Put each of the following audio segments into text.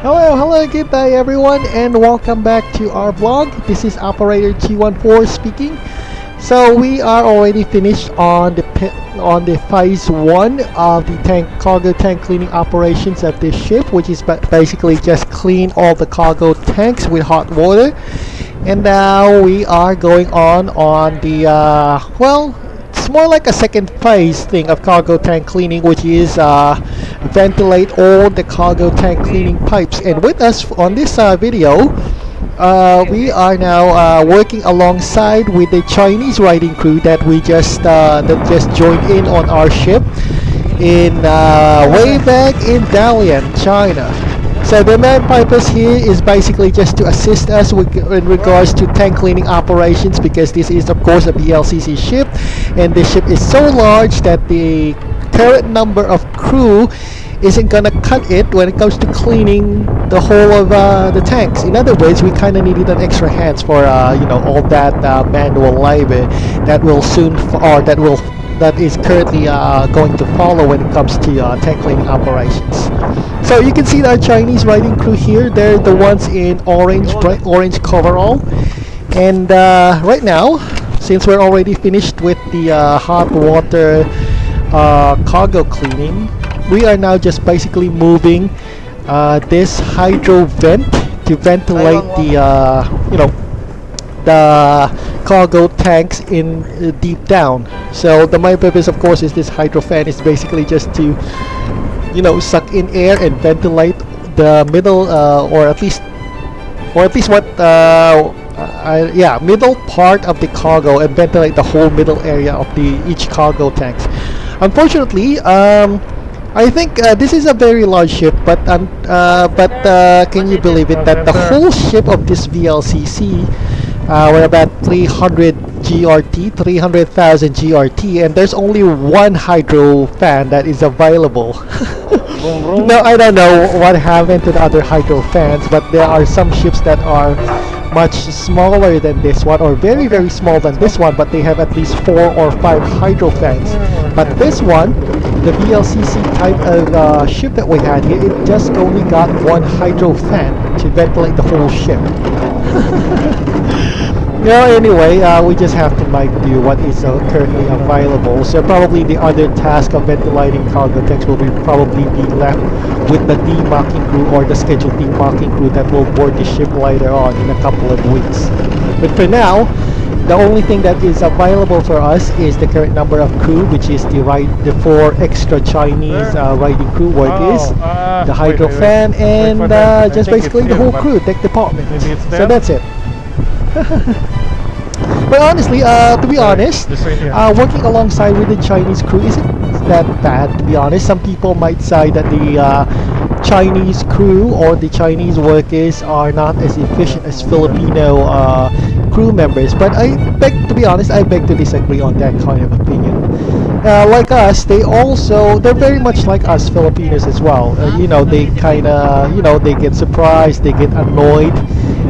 Hello, good day everyone, and welcome back to our vlog. This is Operator G14 speaking. So we are already finished on the phase 1 of the cargo tank cleaning operations of this ship, which is basically just clean all the cargo tanks with hot water. And now we are going on the it's more like a second phase thing of cargo tank cleaning, which is ventilate all the cargo tank cleaning pipes. And with us on this video, we are now working alongside with the Chinese riding crew that just joined in on our ship in way back in Dalian, China. So the main purpose here is basically just to assist us in regards to tank cleaning operations, because this is of course a BLCC ship, and the ship is so large that the current number of crew isn't gonna cut it when it comes to cleaning the whole of the tanks. In other words, we kind of needed an extra hands for all that manual labor that will soon that is currently going to follow when it comes to tank cleaning operations. So you can see our Chinese riding crew here. They're the ones in bright orange coverall. And right now, since we're already finished with the hot water cargo cleaning, we are now just basically moving this hydro vent to ventilate the cargo tanks in deep down. So the main purpose, of course, is this hydro fan is basically just to suck in air and ventilate the middle or at least middle part of the cargo, and ventilate the whole middle area of each cargo tanks. Unfortunately, I think this is a very large ship, but can you believe it that the whole ship of this VLCC we're about 300,000 GRT, and there's only one hydro fan that is available. No, I don't know what happened to the other hydro fans, but there are some ships that are much smaller than this one, or very very small than this one, but they have at least 4 or 5 hydro fans. But this one, the VLCC type of ship that we had here, it just only got one hydro fan to ventilate the whole ship. Anyway, we just have to make do what is currently available. So probably the other task of ventilating cargo tanks will probably be left with the demarking crew, or the scheduled demarking crew that will board the ship later on in a couple of weeks. But for now, the only thing that is available for us is the current number of crew, which is the 4 extra Chinese riding crew workers, the hydro fan, and just basically the whole crew, tech department. So that's it. But honestly, to be honest, working alongside with the Chinese crew isn't that bad, to be honest. Some people might say that the Chinese crew or the Chinese workers are not as efficient as Filipino crew members, but I beg to disagree on that kind of opinion. Like us, they're very much like us Filipinos as well. They kind of, they get surprised, they get annoyed,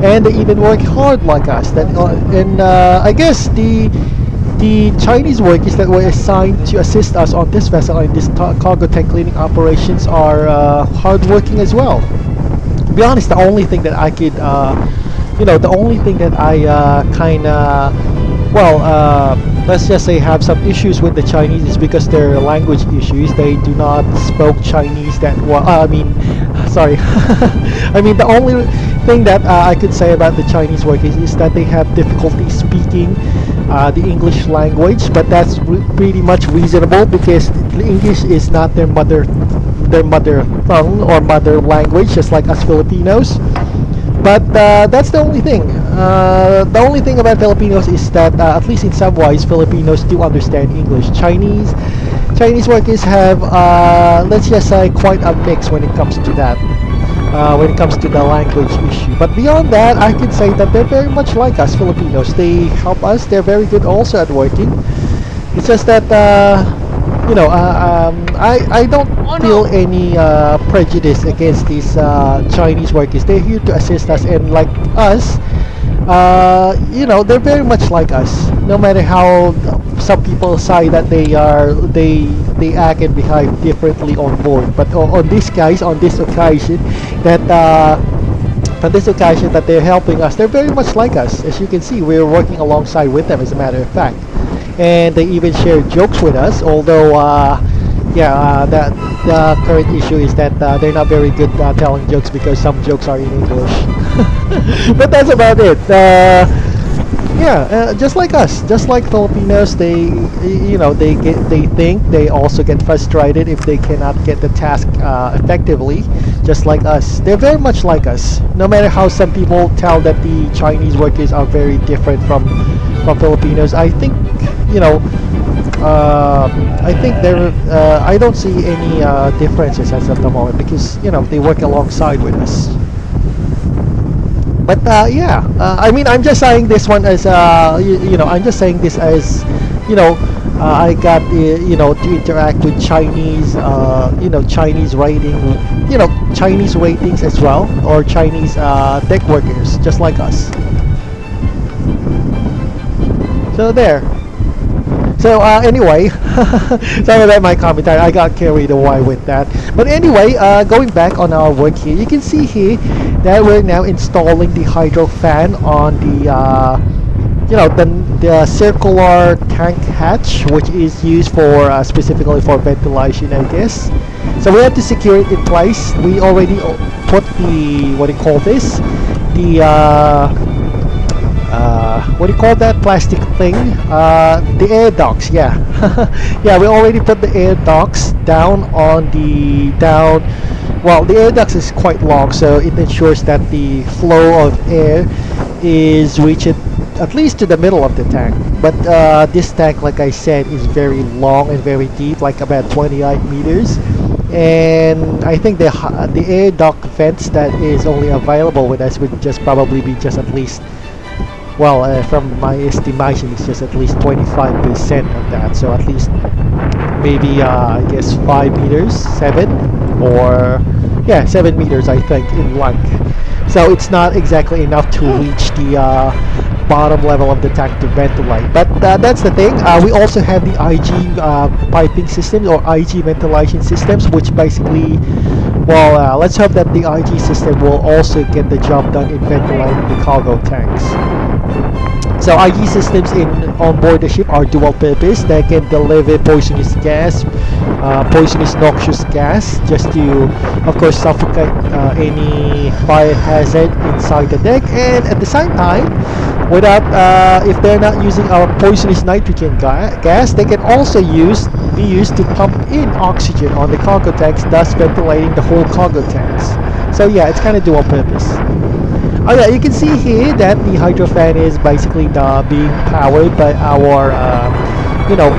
and they even work hard like us. I guess the Chinese workers that were assigned to assist us on this vessel in this cargo tank cleaning operations are hardworking as well. To be honest, the only thing that I could, let's just say have some issues with the Chinese is because their language issues. They do not spoke Chinese that well. The only thing that I could say about the Chinese workers is that they have difficulty speaking the English language, but that's pretty much reasonable because the English is not their mother tongue or mother language, just like us Filipinos. But that's the only thing. The only thing about Filipinos is that at least in some ways Filipinos do understand English. Chinese workers have let's just say quite a mix when it comes to that. When it comes to the language issue. But beyond that, I can say that they're very much like us Filipinos. They help us. They're very good also at working. It's just that I don't feel any prejudice against these Chinese workers. They're here to assist us, and like us, they're very much like us. No matter how some people say that they act and behave differently on board, but on this case, on this occasion, that on this occasion that they're helping us, they're very much like us. As you can see, we're working alongside with them, as a matter of fact, and they even share jokes with us. Although, that the current issue is that they're not very good telling jokes because some jokes are in English. But that's about it. Just like us, just like Filipinos, they they also get frustrated if they cannot get the task effectively, just like us. They're very much like us. No matter how some people tell that the Chinese workers are very different from Filipinos, I think I don't see any differences as of the moment, because they work alongside with us. But I mean, I'm just saying this one as I'm just saying this as I got to interact with Chinese Chinese Chinese ratings as well, or Chinese tech workers just like us. So there. So anyway, sorry about my commentary. I got carried away with that. But anyway, going back on our work here, you can see here that we're now installing the hydro fan on the circular tank hatch, which is used for specifically for ventilation, I guess. So we have to secure it in place. We already put the what do you call this? The what do you call that plastic thing? The air ducts, yeah. Yeah, we already put the air ducts down on the well, the air ducts is quite long, so it ensures that the flow of air is reached at least to the middle of the tank. But this tank, like I said, is very long and very deep, like about 28 meters. And I think the air duct vents that is only available with us would just probably be just at least, well, from my estimation, it's just at least 25% of that. So at least maybe I guess 5 meters, 7, or 7 meters, I think, in length. So it's not exactly enough to reach the bottom level of the tank to ventilate. But that's the thing. We also have the IG piping systems, or IG ventilation systems, which basically, well, let's hope that the IG system will also get the job done in ventilating the cargo tanks. So IG systems on board the ship are dual purpose. They can deliver poisonous gas, poisonous noxious gas, just to, of course, suffocate any fire hazard inside the deck, and at the same time, without if they're not using our poisonous nitrogen gas, they can also be used to pump in oxygen on the cargo tanks, thus ventilating the whole cargo tanks. So yeah, it's kind of dual purpose. Oh yeah, you can see here that the hydro fan is basically being powered by our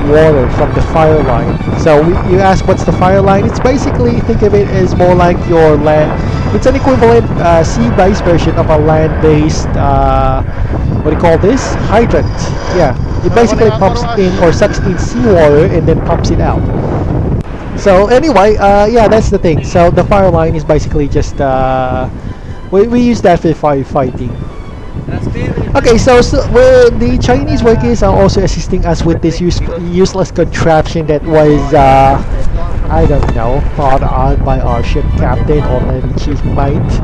water from the fire line. So you ask, what's the fire line? It's basically, think of it as more like your land. It's an equivalent sea-based version of a land-based what do you call this? Hydrant. Yeah, it basically pumps in or sucks in seawater and then pumps it out. So anyway, yeah, that's the thing. So the fire line is basically just we use that for firefighting. Okay, so the Chinese workers are also assisting us with this useless contraption that was I don't know, thought out by our ship captain or maybe chief mate.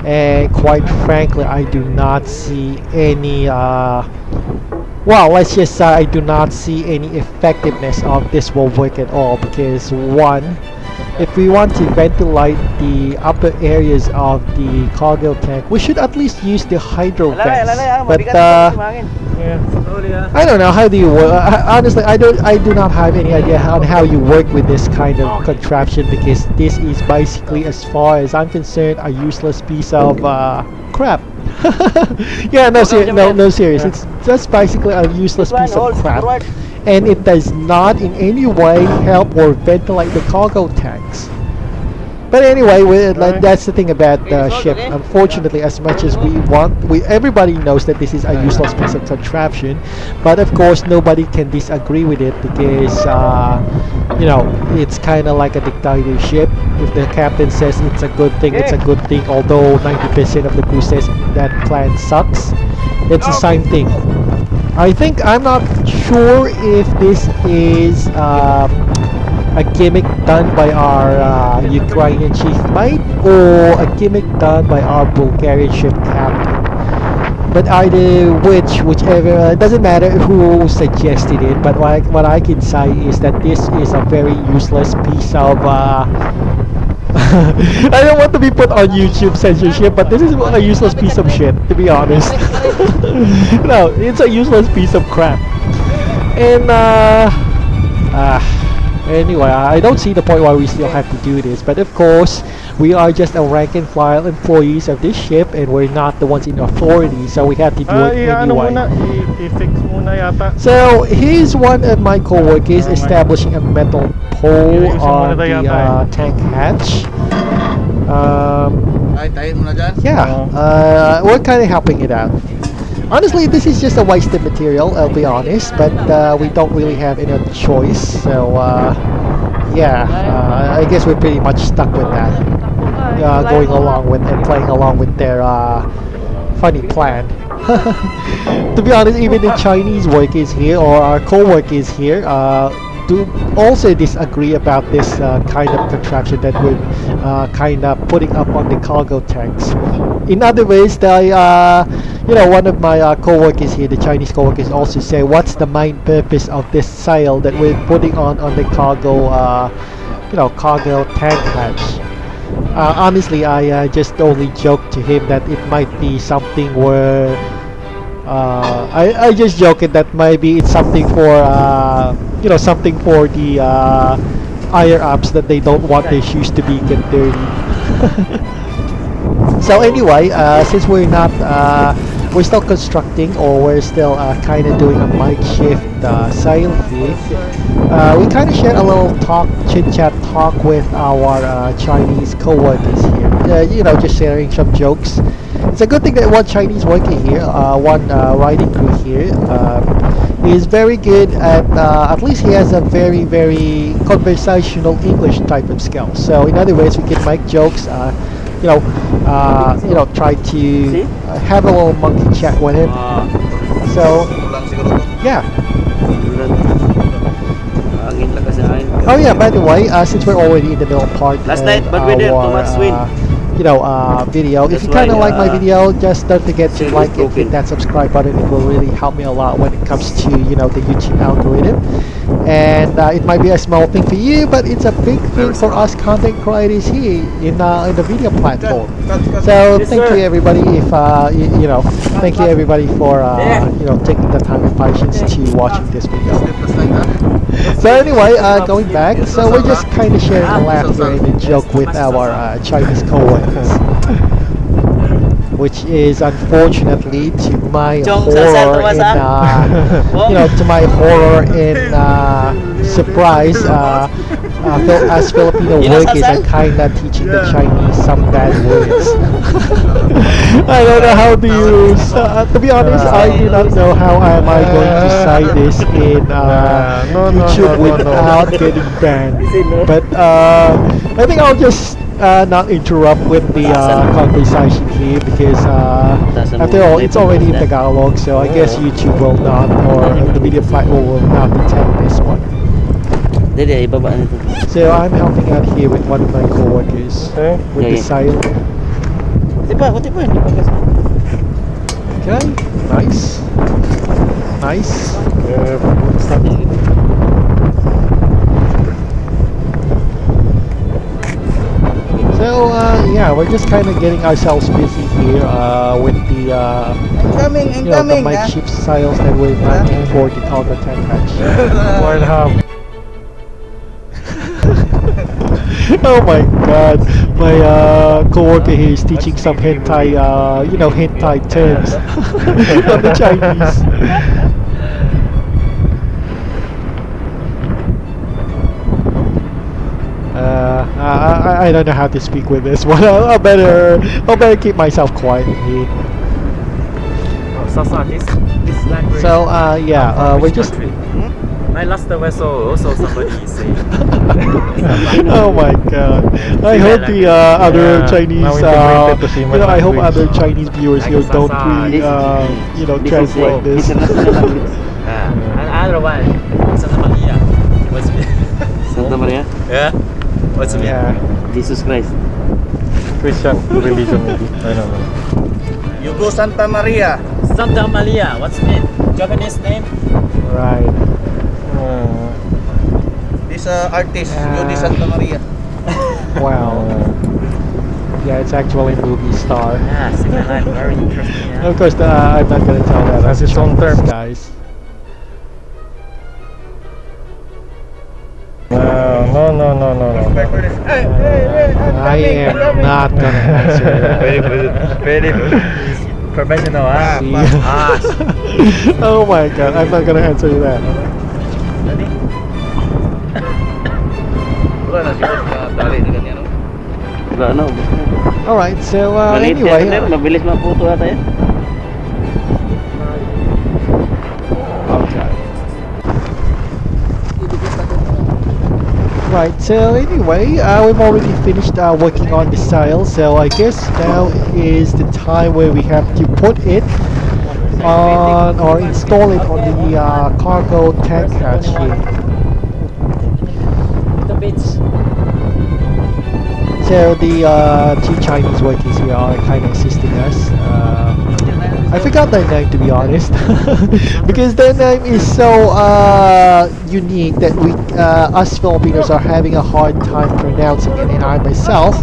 And quite frankly, I do not see any well, let's just say I do not see any effectiveness of this will work at all, because one, if we want to ventilate the upper areas of the cargo tank, we should at least use the hydro vents. But I don't know, how do you work? Honestly, I do not have any idea on how you work with this kind of contraption, because this is basically, as far as I'm concerned, a useless piece of crap. Yeah, no, serious. It's just basically a useless piece of crap, and it does not in any way help or ventilate the cargo tanks. But anyway, that's the thing about the ship. Unfortunately, as much as we want, everybody knows that this is a useless piece of contraption. But of course, nobody can disagree with it, because it's kind of like a dictatorship. If the captain says it's a good thing, it's a good thing. Although 90% of the crew says that plan sucks, it's the same thing. I think I'm not sure if this is a gimmick done by our Ukrainian chief mate or a gimmick done by our Bulgarian ship captain. But either whichever, it doesn't matter who suggested it. But what I can say is that this is a very useless piece of. I don't want to be put on YouTube censorship, but this is a useless piece of shit, to be honest. No, it's a useless piece of crap. And anyway, I don't see the point why we still have to do this. But of course, we are just a rank and file employees of this ship, and we're not the ones in authority, so we have to do it anyway. So here's one of my co-workers establishing a metal pole on the tank hatch. Yeah, we're kind of helping it out. Honestly, this is just a wasted material, I'll be honest, but we don't really have any other choice, so yeah, I guess we're pretty much stuck with that, going along with and playing along with their funny plan. To be honest, even the Chinese workers here, or our co-workers here, do also disagree about this kind of contraption that we're kind of putting up on the cargo tanks. In other ways, one of my co-workers here, the Chinese co-workers, also say, what's the main purpose of this sail that we're putting on the cargo, cargo tank hatch? Honestly, I just only joked to him that it might be something where I just joked that maybe it's something for something for the higher ups, that they don't want their shoes to be get dirty. So anyway, since we're not we're still constructing, or we're still kind of doing a makeshift sail here, we kind of share a little chit chat talk with our Chinese co-workers here, just sharing some jokes. It's a good thing that one Chinese worker here, one riding crew here, is very good at least he has a very, very conversational English type of skill. So in other words, we can make jokes, try to have a little monkey chat with him. So yeah. Oh yeah, by the way, since we're already in the middle part last night, but we did too much wind. Video. If you kind of like my video, just don't forget to like and hit that subscribe button. It will really help me a lot when it comes to the YouTube algorithm. And it might be a small thing for you, but it's a big thing for us content creators here in the video platform. So thank you everybody. If thank you everybody for taking the time and patience to watching this video. So anyway, going back, so we're just kind of sharing a laugh here and a joke with our Chinese co-workers, which is unfortunately to my horror and surprise, as Filipino workers are kind of teaching the Chinese some bad words. I don't know how to use. To be honest, I do not know how am I going to say this in YouTube without getting banned. But I think I'll just not interrupt with the conversation here, because after all, it's already in Tagalog, so I guess YouTube will not, or the video platform will not detect this one. So I'm helping out here with one of my co-workers with the sail. Okay, nice. So yeah, we're just kind of getting ourselves busy here with the the makeshift sails that we're making for the cargo tank hatch. Oh my god, my co-worker here is teaching some hentai, hentai terms on the Chinese. I don't know how to speak with this one. I'll better keep myself quiet here. This language. So yeah, we're just. My last vessel also somebody saying. Oh my god. I hope the other Yeah, Chinese, now integrated to you Seaman know, I hope language. other Chinese viewers here don't really, you know, translate this. International language. And other one, Santa Maria. What's me? Santa Maria, Yeah. What's me? Yeah. Jesus Christ. Christian religion maybe. I don't know. You go Santa Maria. Santa Maria. What's me? Japanese name? Right. This artist, Yeah. you di Santa Maria. Wow. Yeah, it's actually a movie star. Yeah, second line, very interesting. Yeah. Of course, I'm not gonna tell that. Has its own terms. guys. No. I am not gonna answer that. Very professional, huh? Oh my god, I'm not gonna answer that. Wala na siguro na tali na ganyan, no? Wala na, ubos na. Alright, so Maliit anyway. yan, sir. Mabilis maputo ata yan. Okay. Right, so anyway, we've already finished working on the sail, so I guess now is the time where we have to put it on or install it on the cargo tank hatch here. The beach. So the two Chinese workers here are kind of assisting us. I forgot their name, to be honest, because their name is so unique that we us Filipinos are having a hard time pronouncing it, and I myself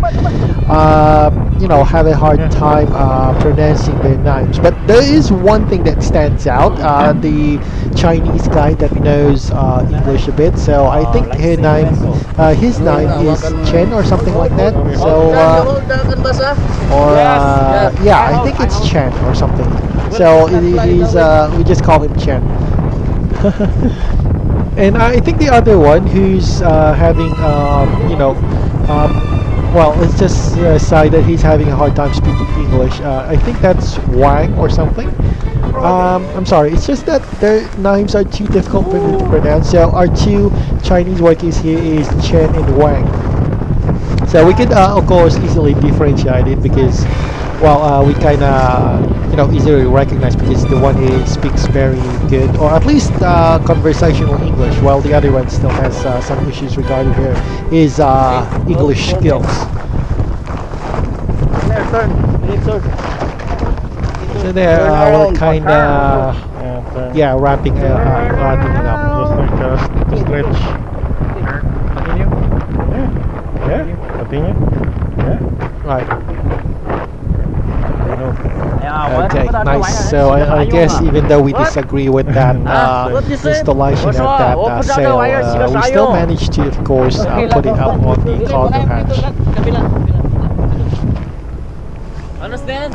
you know, have a hard time pronouncing their names. But there is one thing that stands out, the Chinese guy that knows English a bit, so I think his name is Chen or something like that. So yeah, I think it's Chen or something. So he's we just call him Chen. And I think the other one who's having you know, well, let's just say that he's having a hard time speaking English. I think that's Wang or something. I'm sorry, it's just that their names are too difficult for me to pronounce. So our two Chinese workers here is Chen and Wang. So we could, of course, easily differentiate it because, well, we kind of, you know, easily recognize because the one he speaks very good, or at least conversational English, while the other one still has some issues regarding his English skills. So there, we're kind of, yeah, wrapping it up. Just like to stretch. Yeah. Continue. Yeah. Right. Yeah, Okay, nice. So I guess even though we disagree with that installation of that sail, we still managed to, of course, put it up on the cargo hatch. Understand?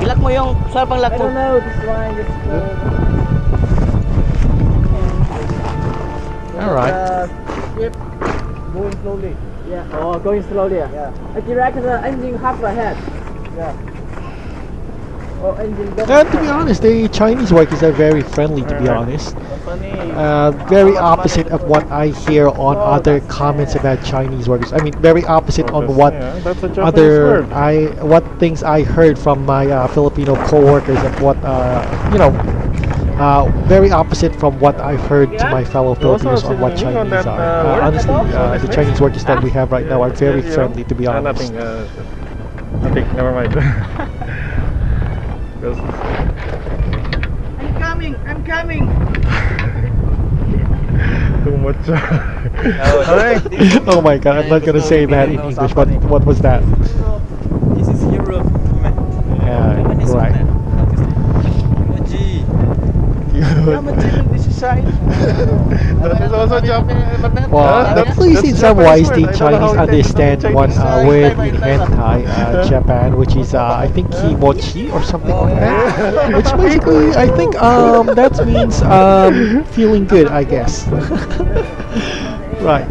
Ilak mo yung sa panglak mo. No, this one All right. going slowly. Yeah. Oh, going slowly. Yeah. I direct the engine half ahead. Yeah. Oh, engine. To be honest, the Chinese workers are very friendly, to be honest. Very opposite of what I hear on other comments about Chinese workers. I mean, very opposite on what what things I heard from my Filipino co-workers and what you know, very opposite from what I've heard to my fellow Filipinos on what Chinese are. Honestly, the Chinese workers that we have right now are very friendly, to be honest. Nothing. Never mind. I'm coming. Too much. Oh my god, I'm not gonna say that in English, but what was that? This is Europe. Yeah, right. This is side. That is also Japanese. Well, at least in some ways the Chinese understand one word in hentai, Japan, which is I think kimochi or something like that. Which basically I think that means feeling good, I guess. Right.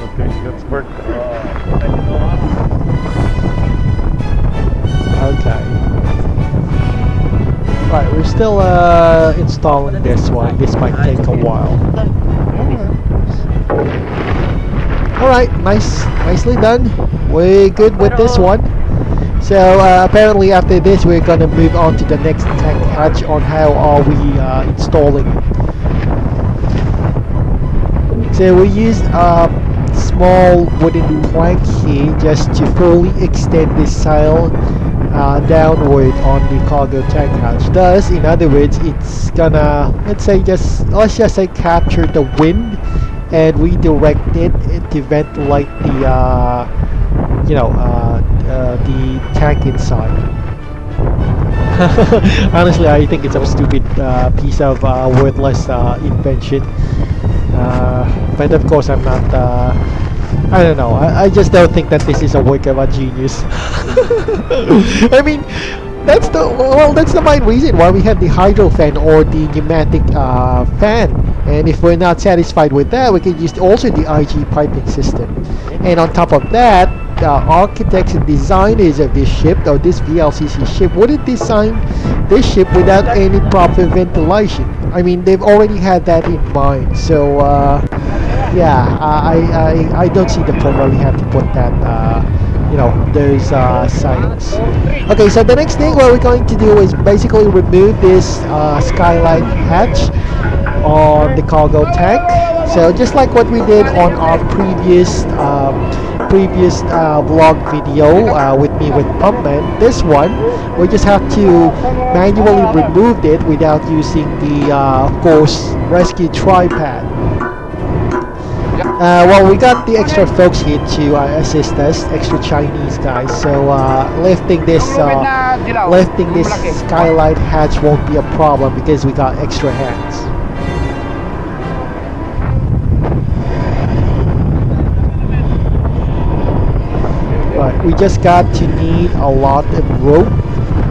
Okay, let's work. Okay. Right, we're still installing this one. This might take a while. Alright, nicely done. We're good with this one. So apparently after this we're gonna move on to the next tank hatch on how are we installing it. So we used a small wooden plank here just to fully extend this sail downward on the cargo tank hatch. Thus, in other words, it's gonna let's just say capture the wind and redirect it to ventilate the the tank inside. Honestly, I think it's a stupid piece of worthless invention. But of course, I'm not. I don't know. I just don't think that this is a work of a genius. I mean, that's the main reason why we have the hydro fan or the pneumatic fan. And if we're not satisfied with that, we can use also the IG piping system. And on top of that, the architects and designers of this ship, or this VLCC ship, wouldn't design this ship without any proper ventilation. I mean, they've already had that in mind. So, yeah, I don't see the point where we have to put that, those signs. Okay, so the next thing what we're going to do is basically remove this skylight hatch on the cargo tank. So just like what we did on our previous vlog video with me with Pumpman, this one we just have to manually remove it without using the of course rescue tripod. Well, we got the extra folks here to assist us, extra Chinese guys. So lifting this skylight hatch won't be a problem because we got extra hands. But we just got to need a lot of rope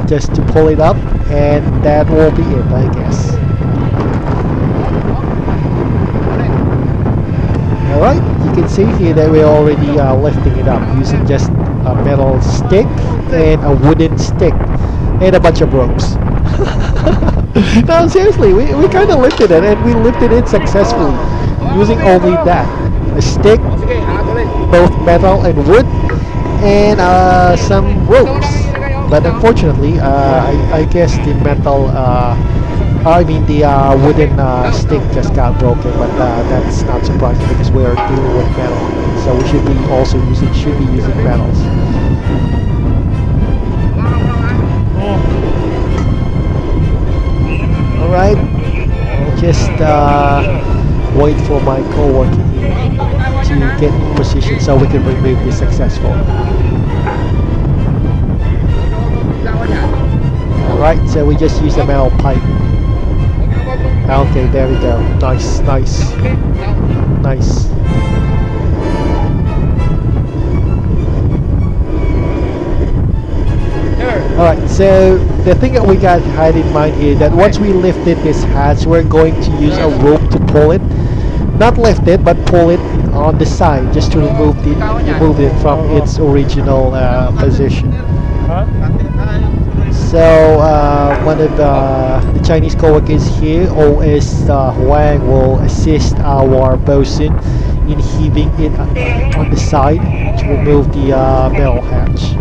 just to pull it up, and that will be it, I guess. Alright, you can see here that we're already lifting it up using just a metal stick and a wooden stick and a bunch of ropes. No, seriously, we kind of lifted it, and we lifted it successfully using only that. A stick, both metal and wood, and some ropes. But unfortunately, I guess the metal, the wooden stick just got broken. But that's not surprising because we're dealing with metal, so we should be using metals. All right, I'll just wait for my co-worker here to get in position so we can remove this successfully. Alright, so we just use a metal pipe. Okay, there we go. Nice. Alright, so the thing that we got had in mind here, that once we lifted this hatch, we're going to use a rope to pull it. Not lift it, but pull it on the side just to remove it from its original position. So one of the Chinese co-workers here, OS Huang, will assist our bosun in heaving it on the side to remove the metal hatch.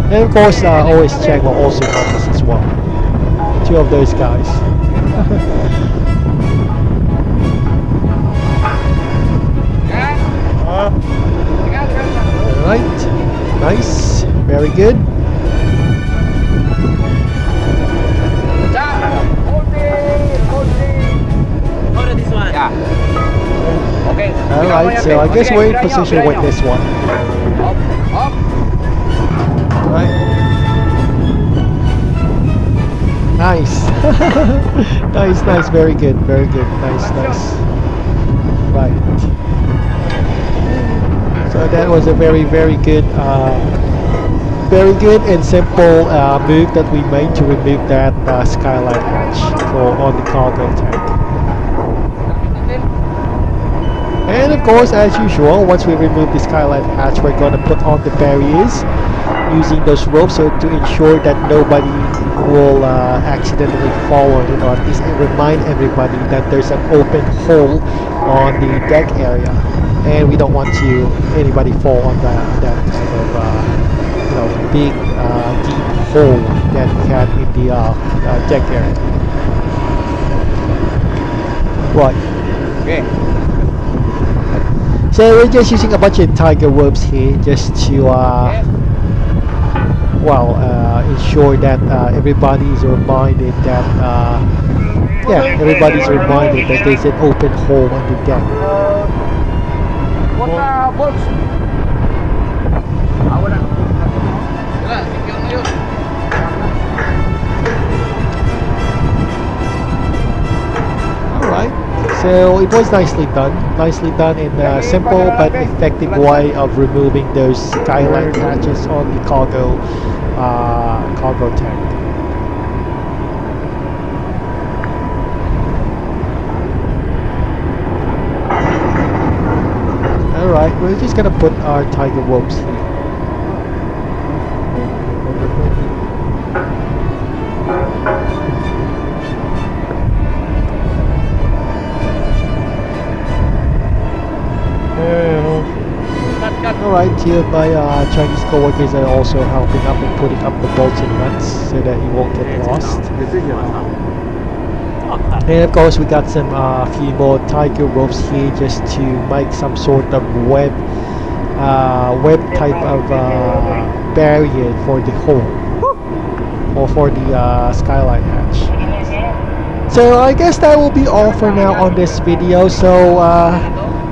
And of course, OS Cheng will also help us as well. Two of those guys. Alright, nice, very good. Alright, so I guess we're in position with this one. Right. Nice. nice, very good, nice. Right. So that was a very good and simple move that we made to remove that skylight hatch on the cargo tank. And of course, as usual, once we remove the skylight hatch, we're gonna put on the barriers using those ropes, so to ensure that nobody will accidentally fall, or at least remind everybody that there's an open hole on the deck area, and we don't want anybody fall on that kind of big deep hole that we had in the deck area. Right. Okay. So we're just using a bunch of tiger ropes here just to ensure that everybody is reminded that everybody's reminded that there's an open hole on the deck. Water box. Wala, secure na yun. Alright, so it was nicely done in a simple but effective way of removing those skylight hatches on the cargo tank. Alright, we're just gonna put our tiger ropes here. Alright, here my Chinese co-workers are also helping up and putting up the bolts and nuts so that you won't get lost. And of course we got some few more tiger ropes here just to make some sort of web type of barrier for the hole or for the skylight hatch. So I guess that will be all for now on this video. So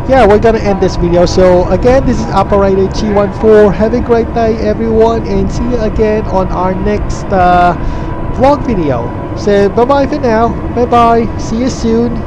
yeah, we're gonna end this video. So again, this is Operator T14. Have a great day everyone, and see you again on our next vlog video. So bye bye for now. Bye bye, see you soon.